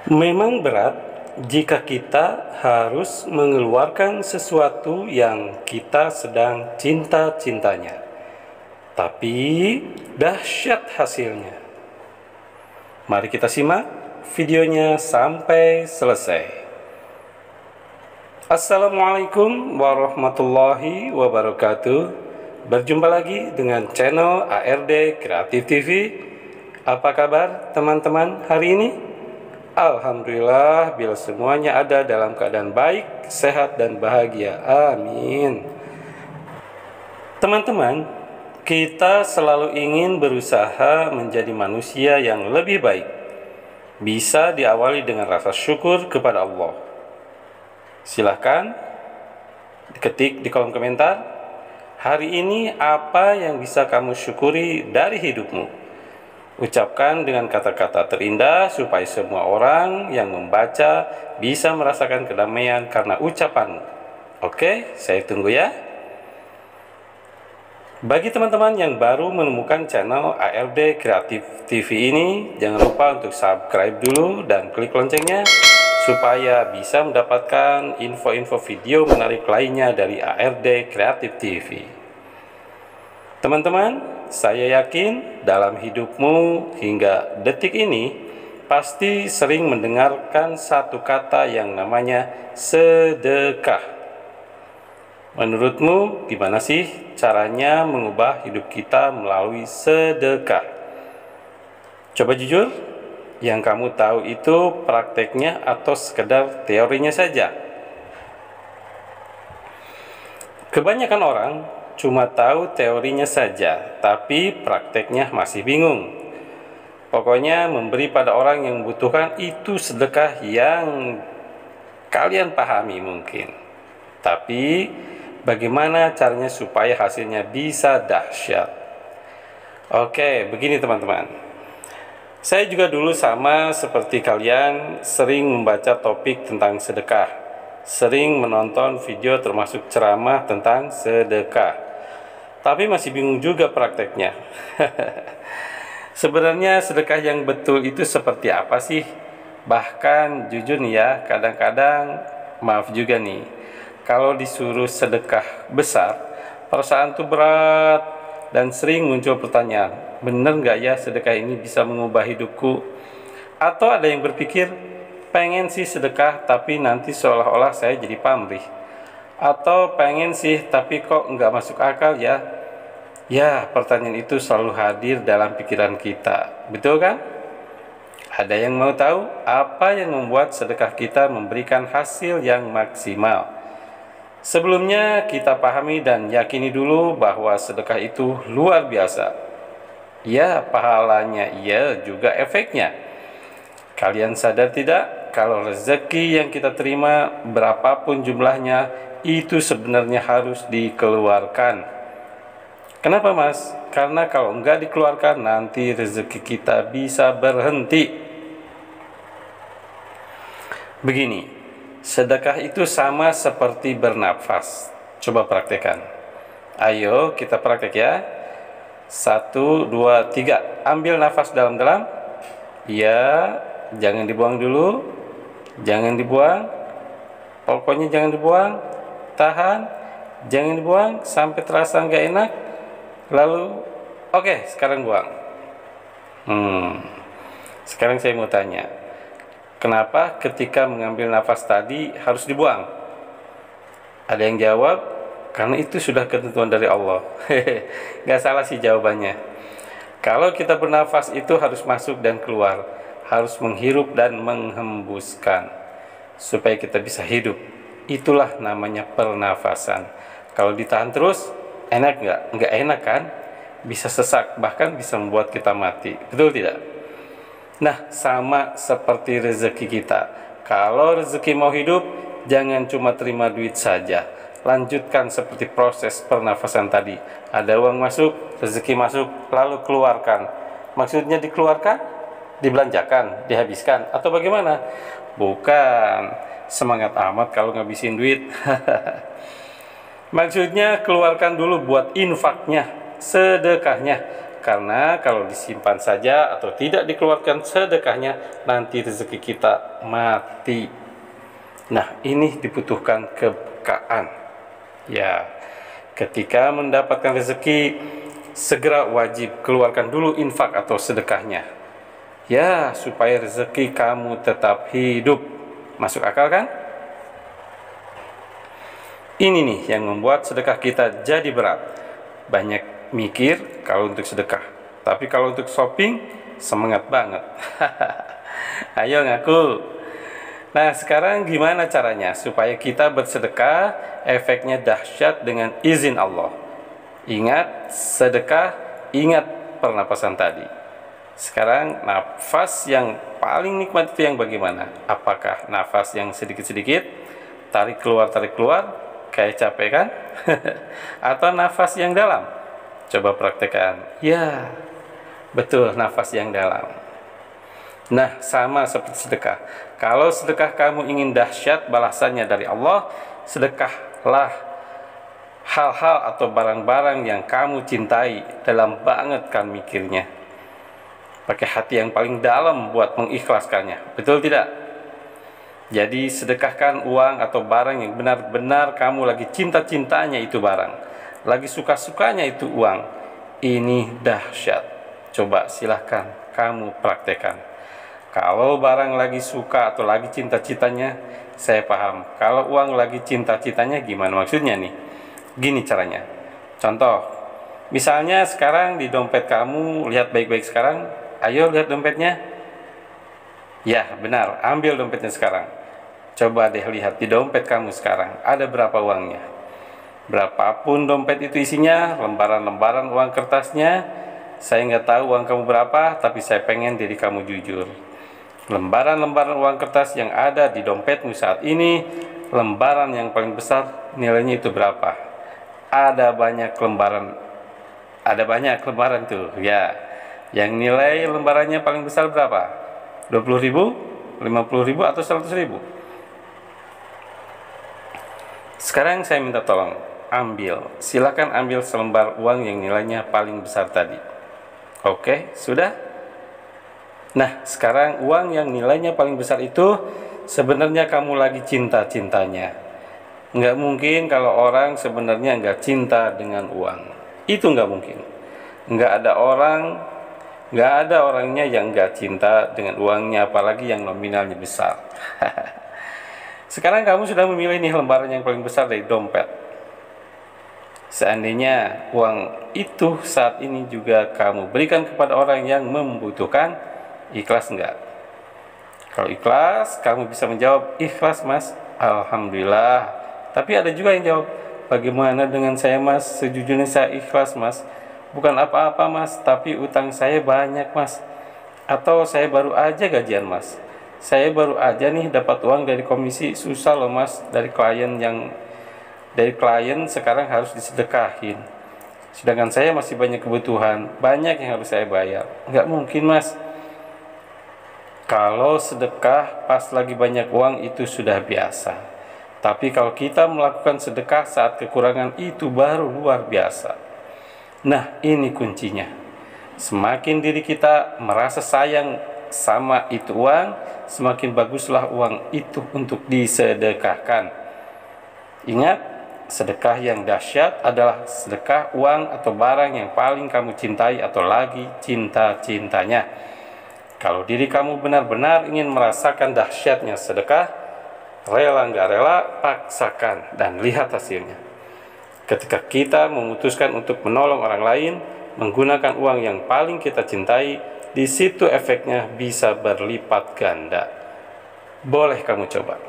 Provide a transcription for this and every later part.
Memang berat jika kita harus mengeluarkan sesuatu yang kita sedang cinta-cintanya, tapi dahsyat hasilnya. Mari kita simak videonya sampai selesai. Assalamualaikum warahmatullahi wabarakatuh. Berjumpa lagi dengan channel ARD Kreatif TV. Apa kabar teman-teman hari ini? Alhamdulillah, bila semuanya ada dalam keadaan baik, sehat, dan bahagia. Amin. Teman-teman, kita selalu ingin berusaha menjadi manusia yang lebih baik. Bisa diawali dengan rasa syukur kepada Allah. Silahkan ketik di kolom komentar, hari ini apa yang bisa kamu syukuri dari hidupmu? Ucapkan dengan kata-kata terindah supaya semua orang yang membaca bisa merasakan kedamaian karena ucapanmu. Oke, saya tunggu ya. Bagi teman-teman yang baru menemukan channel ARD Kreatif TV ini, jangan lupa untuk subscribe dulu dan klik loncengnya supaya bisa mendapatkan info-info video menarik lainnya dari ARD Kreatif TV. Teman-teman, saya yakin dalam hidupmu hingga detik ini pasti sering mendengarkan satu kata yang namanya sedekah. Menurutmu gimana sih caranya mengubah hidup kita melalui sedekah? Coba jujur, yang kamu tahu itu prakteknya atau sekedar teorinya saja? Kebanyakan orang cuma tahu teorinya saja, tapi prakteknya masih bingung. Pokoknya memberi pada orang yang membutuhkan itu sedekah yang kalian pahami mungkin. Tapi bagaimana caranya supaya hasilnya bisa dahsyat? Oke, begini teman-teman. Saya juga dulu sama seperti kalian sering membaca topik tentang sedekah, sering menonton video termasuk ceramah tentang sedekah. Tapi masih bingung juga prakteknya. Sebenarnya sedekah yang betul itu seperti apa sih? Bahkan jujur nih ya, kadang-kadang maaf juga nih, kalau disuruh sedekah besar, perasaan tuh berat dan sering muncul pertanyaan, bener nggak ya sedekah ini bisa mengubah hidupku? Atau ada yang berpikir, pengen sih sedekah tapi nanti seolah-olah saya jadi pamrih. Atau pengen sih tapi kok nggak masuk akal ya? Ya, pertanyaan itu selalu hadir dalam pikiran kita, betul kan? Ada yang mau tahu apa yang membuat sedekah kita memberikan hasil yang maksimal? Sebelumnya kita pahami dan yakini dulu bahwa sedekah itu luar biasa. Ya, pahalanya iya juga efeknya. Kalian sadar tidak kalau rezeki yang kita terima berapapun jumlahnya itu sebenarnya harus dikeluarkan. Kenapa mas? Karena kalau enggak dikeluarkan nanti rezeki kita bisa berhenti. Begini, sedekah itu sama seperti bernafas. Coba praktekkan. Ayo kita praktek ya. 1, 2, 3. Ambil nafas dalam-dalam. Ya, jangan dibuang dulu. Jangan dibuang. Pokoknya jangan dibuang. Tahan, jangan dibuang sampai terasa nggak enak. Lalu, oke, sekarang buang. Sekarang saya mau tanya, kenapa ketika mengambil nafas tadi harus dibuang? Ada yang jawab, karena itu sudah ketentuan dari Allah. Nggak salah sih jawabannya. Kalau kita bernafas itu harus masuk dan keluar, harus menghirup dan menghembuskan, supaya kita bisa hidup. Itulah namanya pernafasan. Kalau ditahan terus, enak nggak? Nggak enak kan? Bisa sesak, bahkan bisa membuat kita mati. Betul tidak? Nah, sama seperti rezeki kita. Kalau rezeki mau hidup, jangan cuma terima duit saja. Lanjutkan seperti proses pernafasan tadi. Ada uang masuk, rezeki masuk, lalu keluarkan. Maksudnya dikeluarkan? Dibelanjakan, dihabiskan, atau bagaimana? Bukan. Semangat amat kalau ngabisin duit. Maksudnya keluarkan dulu buat infaknya, sedekahnya. Karena kalau disimpan saja atau tidak dikeluarkan sedekahnya, nanti rezeki kita mati. Nah, ini dibutuhkan kepekaan. Ya, ketika mendapatkan rezeki, segera wajib keluarkan dulu infak atau sedekahnya. Ya, supaya rezeki kamu tetap hidup. Masuk akal kan? Ini nih yang membuat sedekah kita jadi berat. Banyak mikir kalau untuk sedekah, tapi kalau untuk shopping semangat banget. Ayo ngaku. Nah, sekarang gimana caranya supaya kita bersedekah efeknya dahsyat dengan izin Allah? Ingat sedekah, ingat pernapasan tadi. Sekarang nafas yang paling nikmat itu yang bagaimana? Apakah nafas yang sedikit-sedikit, tarik keluar, kayak capek kan? Atau nafas yang dalam? Coba praktekkan. Ya, betul, nafas yang dalam. Nah, sama seperti sedekah. Kalau sedekah kamu ingin dahsyat balasannya dari Allah, sedekahlah hal-hal atau barang-barang yang kamu cintai. Dalam banget kan mikirnya. Pakai hati yang paling dalam buat mengikhlaskannya. Betul tidak? Jadi sedekahkan uang atau barang yang benar-benar kamu lagi cinta-cintanya itu barang, lagi suka-sukanya itu uang. Ini dahsyat. Coba silahkan kamu praktekkan. Kalau barang lagi suka atau lagi cinta-cintanya, saya paham. Kalau uang lagi cinta-cintanya gimana maksudnya nih? Gini caranya. Contoh, misalnya sekarang di dompet kamu, lihat baik-baik sekarang. Ayo lihat dompetnya. Ya benar, ambil dompetnya sekarang. Coba deh lihat di dompet kamu sekarang, ada berapa uangnya. Berapapun dompet itu isinya, lembaran-lembaran uang kertasnya, saya nggak tahu uang kamu berapa, tapi saya pengen diri kamu jujur. Lembaran-lembaran uang kertas yang ada di dompetmu saat ini, lembaran yang paling besar nilainya itu berapa? Ada banyak lembaran tuh, ya. Yang nilai lembarannya paling besar berapa? 20.000, 50.000 atau 100.000? Sekarang saya minta tolong silakan ambil selembar uang yang nilainya paling besar tadi. Oke, sudah? Nah, sekarang uang yang nilainya paling besar itu sebenarnya kamu lagi cinta-cintanya. Nggak mungkin kalau orang sebenarnya nggak cinta dengan uang. Itu nggak mungkin. Nggak ada orangnya yang nggak cinta dengan uangnya, apalagi yang nominalnya besar. Sekarang kamu sudah memilih nih lembaran yang paling besar dari dompet. Seandainya uang itu saat ini juga kamu berikan kepada orang yang membutuhkan, ikhlas enggak? Kalau ikhlas, kamu bisa menjawab, ikhlas mas, alhamdulillah. Tapi ada juga yang jawab, bagaimana dengan saya mas? Sejujurnya saya ikhlas mas, bukan apa-apa mas, tapi utang saya banyak mas. Atau saya baru aja gajian mas, saya baru aja nih dapat uang dari komisi, susah loh mas, dari klien sekarang harus disedekahin, sedangkan saya masih banyak kebutuhan, banyak yang harus saya bayar. Nggak mungkin mas. Kalau sedekah pas lagi banyak uang itu sudah biasa, tapi kalau kita melakukan sedekah saat kekurangan itu baru luar biasa. Nah, ini kuncinya. Semakin diri kita merasa sayang sama itu uang, semakin baguslah uang itu untuk disedekahkan. Ingat, sedekah yang dahsyat adalah sedekah uang atau barang yang paling kamu cintai atau lagi cinta-cintanya. Kalau diri kamu benar-benar ingin merasakan dahsyatnya sedekah, rela nggak rela, paksakan dan lihat hasilnya. Ketika kita memutuskan untuk menolong orang lain menggunakan uang yang paling kita cintai, di situ efeknya bisa berlipat ganda. Boleh kamu coba.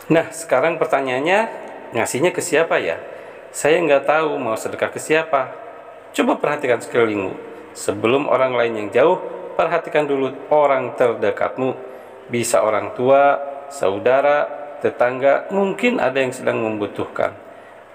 Nah, sekarang pertanyaannya, ngasihnya ke siapa ya? Saya nggak tahu mau sedekah ke siapa. Coba perhatikan sekelilingmu. Sebelum orang lain yang jauh, perhatikan dulu orang terdekatmu. Bisa orang tua, saudara, tetangga, mungkin ada yang sedang membutuhkan.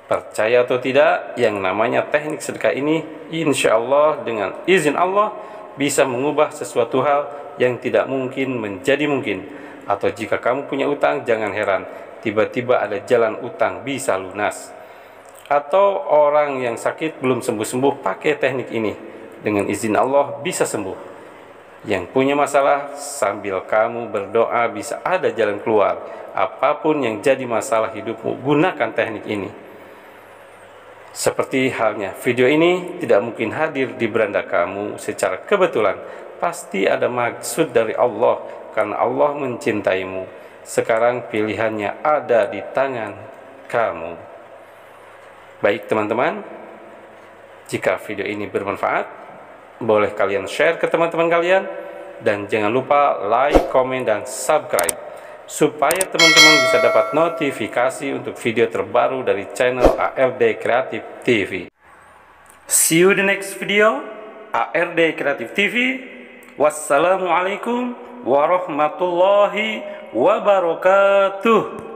Percaya atau tidak, yang namanya teknik sedekah ini, insya Allah dengan izin Allah bisa mengubah sesuatu hal yang tidak mungkin menjadi mungkin. Atau jika kamu punya utang, jangan heran, tiba-tiba ada jalan utang bisa lunas. Atau orang yang sakit belum sembuh-sembuh, pakai teknik ini. Dengan izin Allah bisa sembuh. Yang punya masalah, sambil kamu berdoa bisa ada jalan keluar. Apapun yang jadi masalah hidupmu, gunakan teknik ini. Seperti halnya video ini tidak mungkin hadir di beranda kamu secara kebetulan. Pasti ada maksud dari Allah, karena Allah mencintaimu. Sekarang pilihannya ada di tangan kamu. Baik teman-teman, jika video ini bermanfaat, boleh kalian share ke teman-teman kalian. Dan jangan lupa like, komen, dan subscribe, supaya teman-teman bisa dapat notifikasi untuk video terbaru dari channel ARD Creative TV. See you the next video, ARD Creative TV. Wassalamualaikum warahmatullahi wabarakatuh.